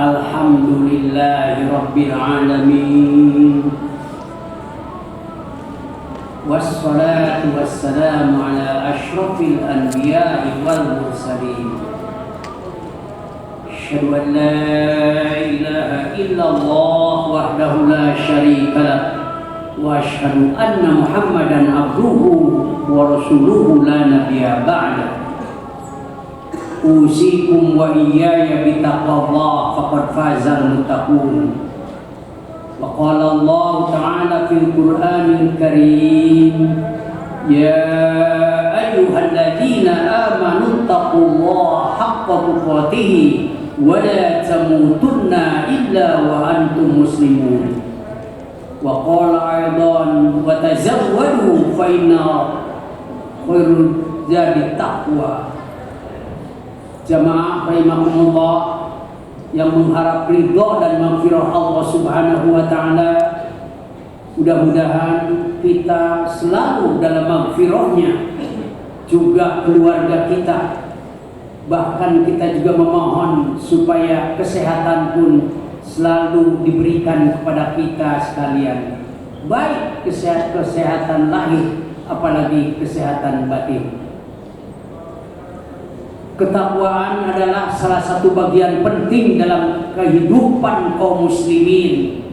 Alhamdulillahi Rabbil Alamin. Wassalatu wassalamu ala ashrafil anbiya'i wal mursalin. Asyhadu an la ilaha illallah wahdahu la syarika lah. Wa asyhadu anna Muhammadan abduhu wa rasuluhu la nabiyya ba'da. Usikum wa iyaya bitaqwallah faqad fazal muttaqun. Wa qala Allah ta'ala fil Qur'anil Karim, ya ayyuhalladzina amanu taqullaha haqqa tuqatih wa la tamutunna illa wa antum muslimun. Wa qala aidan wa tazawwadu fa inna khairul zadi taqwa. Jamaah rahimakumullah yang mengharap ridha dan maghfirah Allah Subhanahu wa taala, mudah-mudahan kita selalu dalam maghfirahnya, juga keluarga kita, bahkan kita juga memohon supaya kesehatan pun selalu diberikan kepada kita sekalian, baik kesehatan lahir apalagi kesehatan batin. Ketakwaan adalah salah satu bagian penting dalam kehidupan kaum muslimin.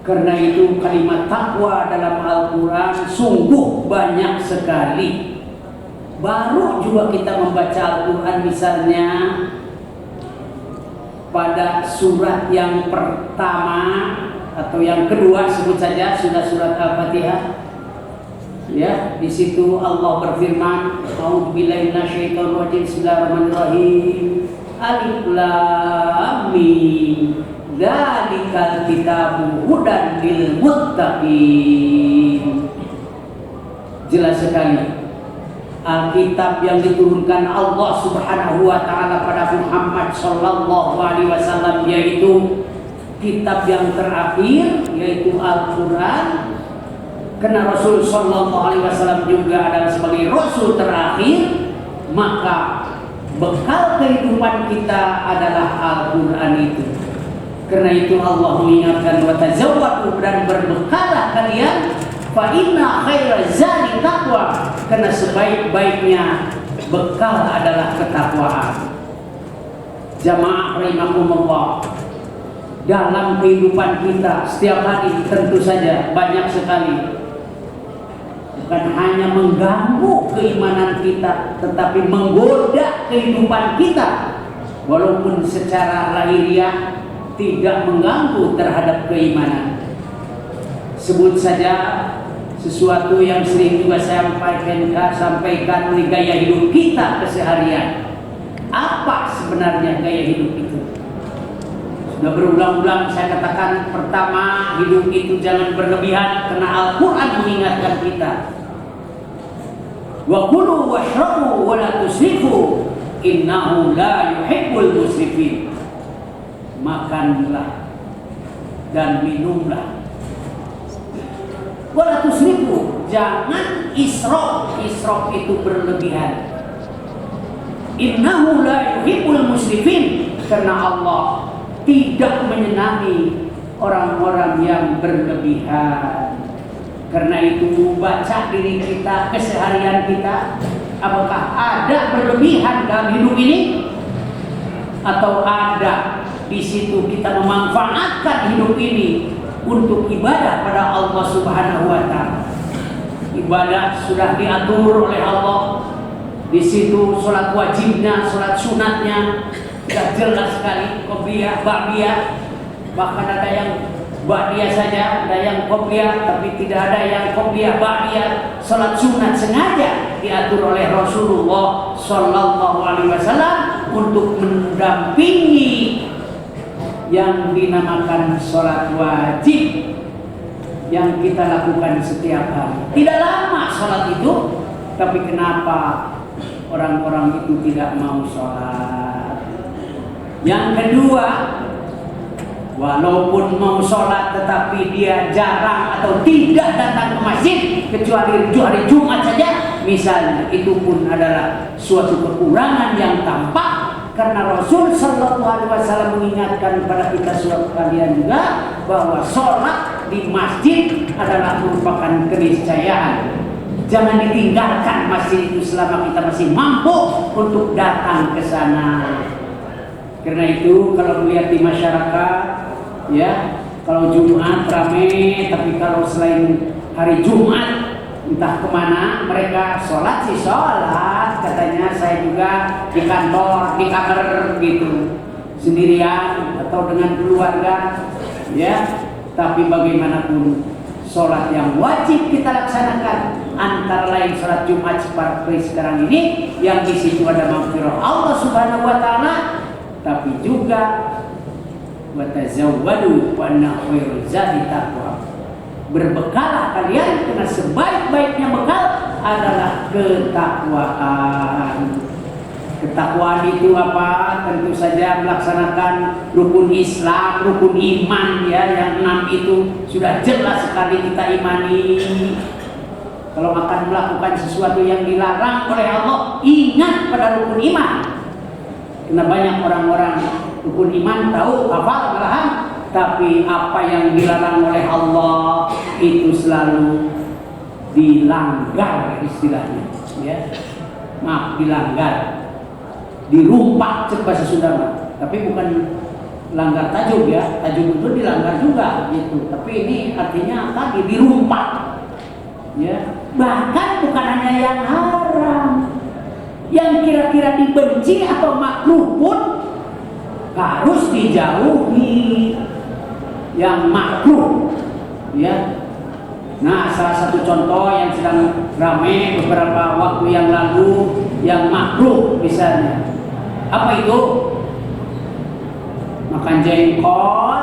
Karena itu kalimat takwa dalam Al-Quran sungguh banyak sekali. Baru juga kita membaca Al-Quran misalnya pada surat yang pertama atau yang kedua, sebut saja sudah surat Al-Fatihah. Ya, di situ Allah berfirman, A'udzubillahi minasyaitonir rajim, bismillahirrahmanirrahim. Alif lam mim. Dzalikal kitabu hudan lil muttaqin. Jelas sekali. Alkitab yang diturunkan Allah Subhanahu wa taala pada Muhammad sallallahu alaihi wasallam, yaitu kitab yang terakhir, yaitu Al-Qur'an. Karena Rasul sallallahu alaihi wasallam juga adalah sebagai rasul terakhir, maka bekal kehidupan kita adalah Al-Qur'an itu. Karena itu Allah mengingatkan, wa tazawwadu, dan berbekalah kalian, fa inna khairaz zadi taqwa, karena sebaik-baiknya bekal adalah ketakwaan. Jamaah rahimakumullah, dalam kehidupan kita setiap hari tentu saja banyak sekali, bukan hanya mengganggu keimanan kita, tetapi menggoda kehidupan kita. Walaupun secara lahiriah tidak mengganggu terhadap keimanan. Sebut saja sesuatu yang sering juga saya sampaikan oleh gaya hidup kita keseharian. Apa sebenarnya gaya hidup itu? Sudah berulang-ulang saya katakan, pertama, hidup itu jangan berlebihan, karena Al-Quran mengingatkan kita. Wa kulu washrabu wa la tusrifu innahu la yuhibbul musrifin. Makanlah dan minumlah. Wa la tusrifu, jangan israf. Israf itu berlebihan. Innahu la yuhibbul musrifin, karena Allah tidak menyenangi orang-orang yang berlebihan. Karena itu baca diri kita, keseharian kita, apakah ada berlebihan dalam hidup ini, atau ada di situ kita memanfaatkan hidup ini untuk ibadah pada Allah Subhanahu wa taala. Ibadah sudah diatur oleh Allah. Di situ salat wajibnya, salat sunatnya sudah jelas sekali, qobliyah, ba'diyah. Bahkan ada yang ba'diyah saja, ada yang qobliyah, tapi tidak ada yang qobliyah ba'diyah. Salat sunat sengaja diatur oleh Rasulullah sallallahu alaihi wasallam untuk mendampingi yang dinamakan salat wajib yang kita lakukan setiap hari. Tidak lama salat itu, tapi kenapa orang-orang itu tidak mau sholat? Yang kedua, walaupun mau sholat tetapi dia jarang atau tidak datang ke masjid kecuali hari Jumat saja misalnya, itu pun adalah suatu kekurangan yang tampak Karena Rasul Sallallahu Alaihi Wasallam mengingatkan kepada kita sekalian juga bahwa sholat di masjid adalah merupakan keniscayaan. Jangan ditinggalkan masjid itu selama kita masih mampu untuk datang ke sana. Karena itu kalau melihat di masyarakat, ya, kalau Jumat ramai, tapi kalau selain hari Jumat entah kemana mereka sholat sih sholat, katanya saya juga di kantor, di kamar gitu, sendirian atau dengan keluarga, ya. Tapi bagaimanapun sholat yang wajib kita laksanakan, antara lain sholat Jumat seperti sekarang ini, yang di situ ada maghfirah Allah Subhanahu Wa Taala, tapi juga watazawwadu wa inna khairaz zadi taqwa. Berbekalah kalian karena sebaik-baiknya bekal adalah ketakwaan. Ketakwaan itu apa? Tentu saja melaksanakan rukun Islam, rukun iman, ya, yang 6 itu sudah jelas sekali kita imani. Kalau akan melakukan sesuatu yang dilarang oleh Allah, ingat pada rukun iman. Karena banyak orang-orang rukun iman tahu, hafal malahan, tapi apa yang dilarang oleh Allah itu selalu dilanggar istilahnya, ya. Maaf, dilanggar, dirumpak bahasa Sunda, tapi bukan langgar tajuk, ya. Tajuk itu dilanggar juga gitu, tapi ini artinya tadi dirumpak, ya. Bahkan bukan hanya yang haram, yang kira-kira dibenci atau makruh pun harus dijauhi. Yang makruh, ya. Nah, salah satu contoh yang sedang ramai beberapa waktu yang lalu, yang makruh misalnya, apa itu? Makan jengkol,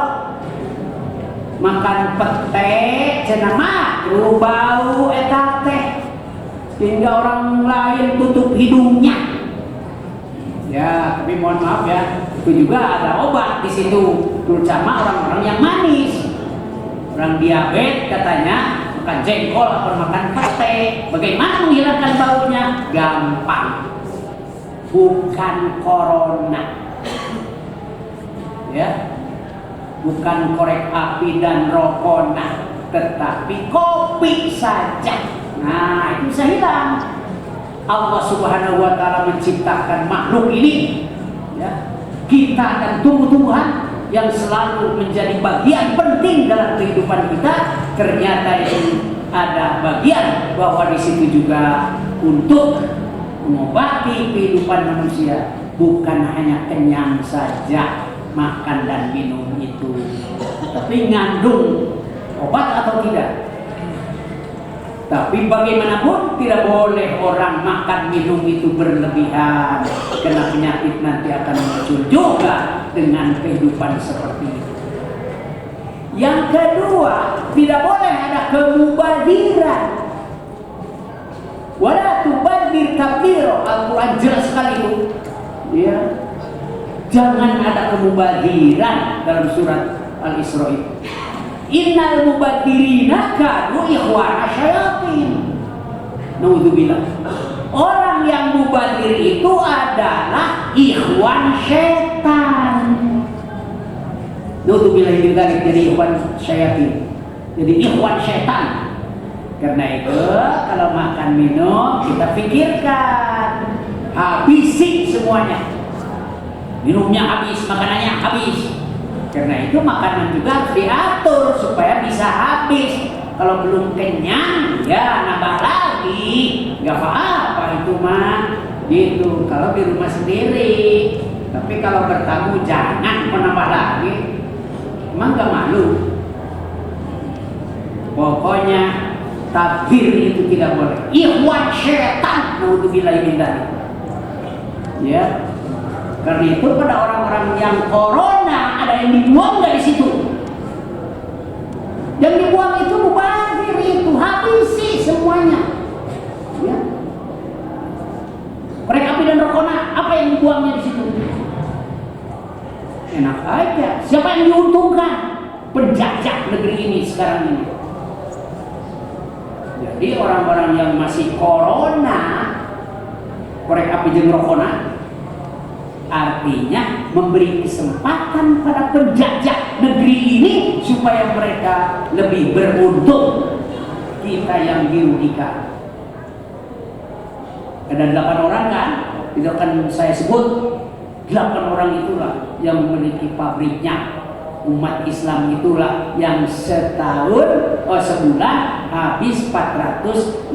makan pete, cenah makruh, bau eta teh, sehingga orang lain tutup hidungnya. Ya, tapi mohon maaf ya, itu juga ada obat di situ, terutama orang-orang yang manis, orang diabetes katanya makan jengkol atau makan pete. Bagaimana menghilangkan baunya? Gampang, bukan corona, ya, bukan korek api dan rokona, tetapi kopi saja. Nah, itu bisa hilang. Allah Subhanahu Wa Taala menciptakan makhluk ini, ya, kita dan tumbuh-tumbuhan yang selalu menjadi bagian penting dalam kehidupan kita. Ternyata itu ada bagian bahwa di situ juga untuk mengobati kehidupan manusia, bukan hanya kenyang saja makan dan minum itu, tapi ngandung obat atau tidak. Tapi bagaimanapun tidak boleh orang makan minum itu berlebihan, karena penyakit nanti akan muncul juga dengan kehidupan seperti itu. Yang kedua, tidak boleh ada kemubadziran. Wala tubadzir tabdzira. Al-Quran jelas sekali itu, ya. Jangan ada kemubadziran dalam surat Al-Isra itu. Innal mubadzirina kanu ikhwana syayatin. Naudzubillah. Orang yang mubadzir itu adalah ikhwan setan. Naudzubillah min dzalik, jadi ikhwan syayatin. Jadi ikhwan setan. Karena itu kalau makan minum kita pikirkan, habisi semuanya. Minumnya habis, makanannya habis. Karena itu makanan juga harus diatur supaya bisa habis. Kalau belum kenyang, ya nambah lagi, nggak apa-apa itu mah, gitu. Kalau di rumah sendiri, tapi kalau bertamu jangan menambah lagi. Emang nggak malu? Pokoknya takbir itu tidak boleh. Ikhwan setan, naudzubillah min dzalik. Ya. Karena itu pada orang-orang yang corona ada yang dibuang dari situ. Yang dibuang itu mubazir itu, habisi semuanya. Ya. Korek api dan rokona, apa yang dibuangnya di situ? Enak aja. Siapa yang diuntungkan? Penjajah negeri ini sekarang ini. Jadi orang-orang yang masih corona, korek api dan rokona, Artinya memberi kesempatan pada penjajah negeri ini supaya mereka lebih beruntung, kita yang dirugikan. Ada 8 orang kan, itu akan saya sebut 8 orang itulah yang memiliki pabriknya. Umat Islam itulah yang sebulan habis 450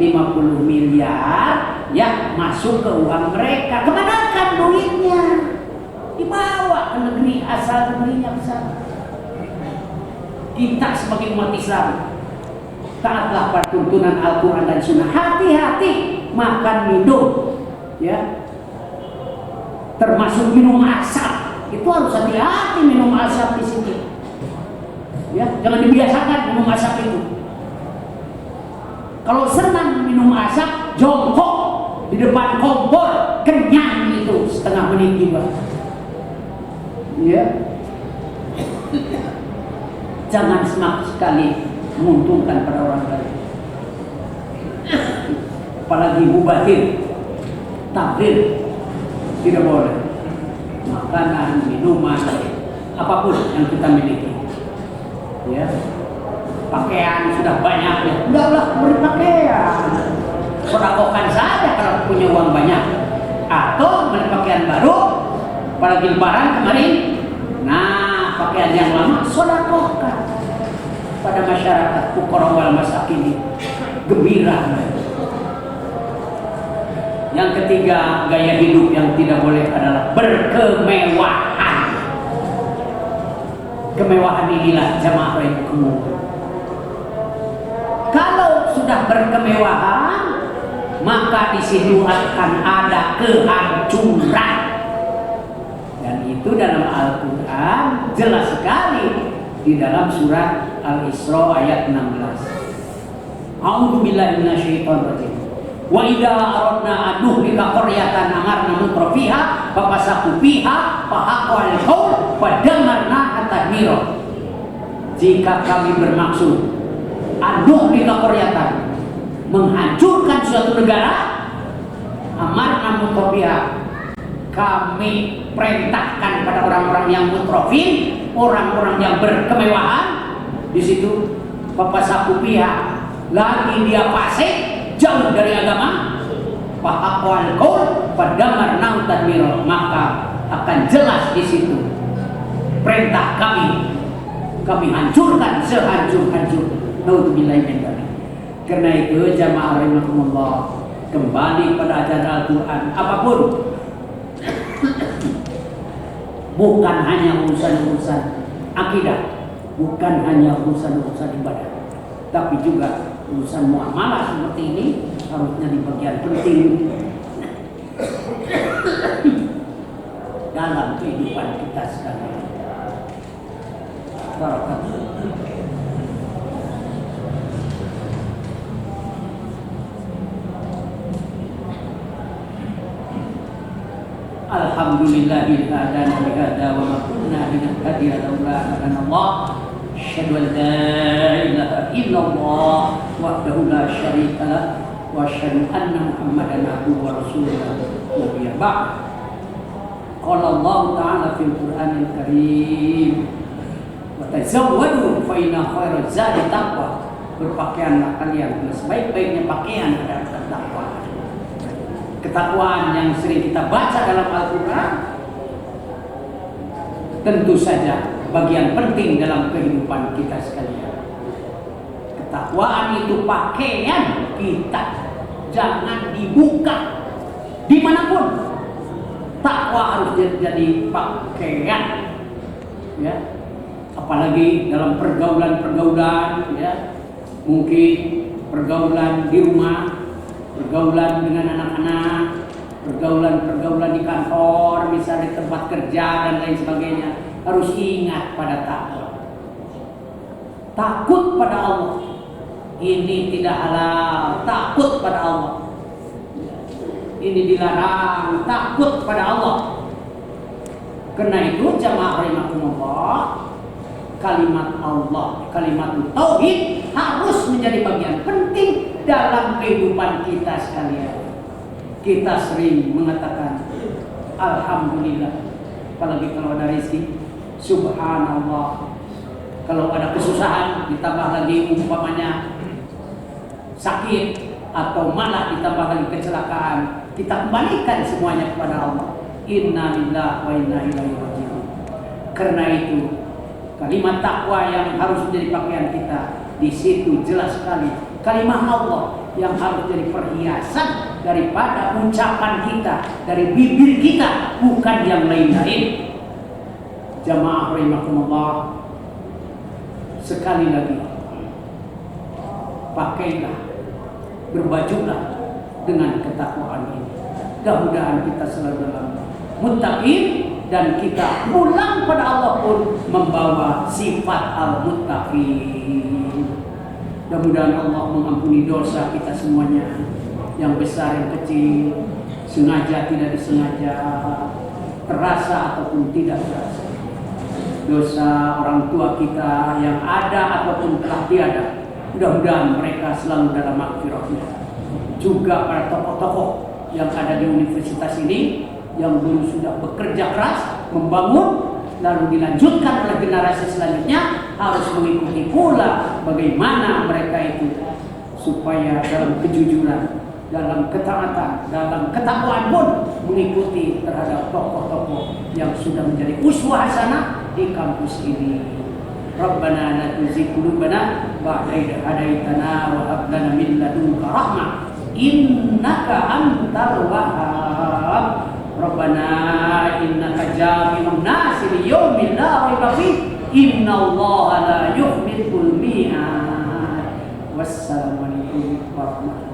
miliar ya masuk ke uang mereka. Kemana kan duitnya? Dibawa ke negeri asal negerinya besar. Kita sebagai umat Islam taatlah pada tuntunan Al-Quran dan Sunnah. Hati-hati makan minum, ya, termasuk minum asap. Itu harus hati-hati minum asap di sini. Ya, jangan dibiasakan minum asap itu. Kalau senang minum asap, jongkok di depan kompor, kenyang itu setengah menit juga. Ya. Jangan sekali menguntungkan pada orang lain. Apalagi mubadir, takdir, tidak boleh. Makanan, minuman, apapun yang kita miliki, ya, pakaian sudah banyak, ya, udahlah beri pakaian, sodakokan saja kalau punya uang banyak, atau beli pakaian baru, apalagi lebaran kemarin, nah pakaian yang lama sodakokan pada masyarakat fuqara wal masakin, gembira. Yang ketiga, gaya hidup yang tidak boleh adalah berkemewahan. Kemewahan inilah jamaah rahimakumullah. Kalau sudah berkemewahan, maka di situ akan ada kehancuran. Dan itu dalam Al-Quran jelas sekali di dalam surat Al-Isra ayat 16. A'udzubillahi minasyaitonir rajim. Wa idza aradna an nuhlika qaryatan amarna mutrafiha fafasaku fiha fahaqqal qaul fadamarna tadmira. Jika kami bermaksud an nuhlika qaryatan, menghancurkan suatu negara, amarna mutrafiha, kami perintahkan pada orang-orang yang mutrafin, orang-orang yang berkemewahan. Di situ fafasaku fiha, lagi dia fasik, jauh dari agama, fahaqwal qaul fadamarna tadmira, maka akan jelas di situ perintah kami hancurkan sehancur-hancur. Naudzubillahi min dzalik. Karena itu jamaah rahimakumullah, kembali pada ajaran Al-Quran apapun, bukan hanya urusan-urusan akidah, bukan hanya urusan-urusan ibadah, tapi juga urusan muamalah seperti ini harusnya di bagian penting dalam kehidupan kita sekalian. Alhamdulillahil hadana li hada wa ma kunna linahtadiya laula an hadana Allah. Asyhadu an la ilaha illallah wahdahu la syarika lah wa asyhadu anna Muhammadan abduhu wa rasuluh. Nabiyya ba'd. Qala Allah ta'ala fil Qur'anil Karim, wa tazawwadu fa inna khairaz zadi taqwa. Berpakaianlah kalian, sebaik-baiknya pakaian adalah takwa. Ketakwaan yang sering kita baca dalam Al-Quran tentu saja bagian penting dalam kehidupan kita sekalian. Ketakwaan itu pakaian kita, jangan dibuka dimanapun. Takwa harus jadi pakaian, ya. Apalagi dalam pergaulan-pergaulan, ya. Mungkin pergaulan di rumah, pergaulan dengan anak-anak, pergaulan di kantor, misalnya di tempat kerja dan lain sebagainya, harus ingat pada takwa. Takut pada Allah. Ini tidak halal, takut pada Allah. Ini dilarang, takut pada Allah. Karena itu jamaah rahimakumullah, kalimat Allah, kalimat tauhid harus menjadi bagian penting dalam kehidupan kita sekalian. Kita sering mengatakan alhamdulillah. Apalagi kalau ada rezeki, subhanallah. Kalau ada kesusahan, ditambah lagi umpamanya sakit atau malah ditambah lagi kecelakaan, kita kembalikan semuanya kepada Allah. Inna lillahi wa inna ilaihi raji'un. Karena itu kalimat takwa yang harus menjadi pakaian kita, di situ jelas sekali kalimat Allah yang harus jadi perhiasan daripada ucapan kita, dari bibir kita, bukan yang lain-lain. Jamaah rahimakumullah, sekali lagi pakailah, berbajulah dengan ketakwaan ini. Mudah-mudahan kita selalu dalam muttaqin dan kita pulang pada Allah pun membawa sifat al-muttaqin. Mudah-mudahan Allah mengampuni dosa kita semuanya, yang besar yang kecil, sengaja tidak disengaja, terasa ataupun tidak terasa. Dosa orang tua kita yang ada ataupun telah tiada, mudah-mudahan mereka selalu dalam maghfirah-Nya. Juga para tokoh-tokoh yang ada di universitas ini yang dulu sudah bekerja keras membangun, lalu dilanjutkan oleh generasi selanjutnya, harus mengikuti pula bagaimana mereka itu supaya dalam kejujuran, dalam ketaatan, dalam ketakwaan pun mengikuti terhadap tokoh-tokoh yang sudah menjadi uswah hasanah di kampus ini. Rabbana la tuzigh qulubana ba'da idh hadaitana wa hab lana min ladunka rahmah innaka antal wahhab. Rabbana innaka jami'un nasi liyaumin la raiba fihi innallaha la yukhliqul mi'ad. Wassalamualaikum warahmatullahi wabarakatuh.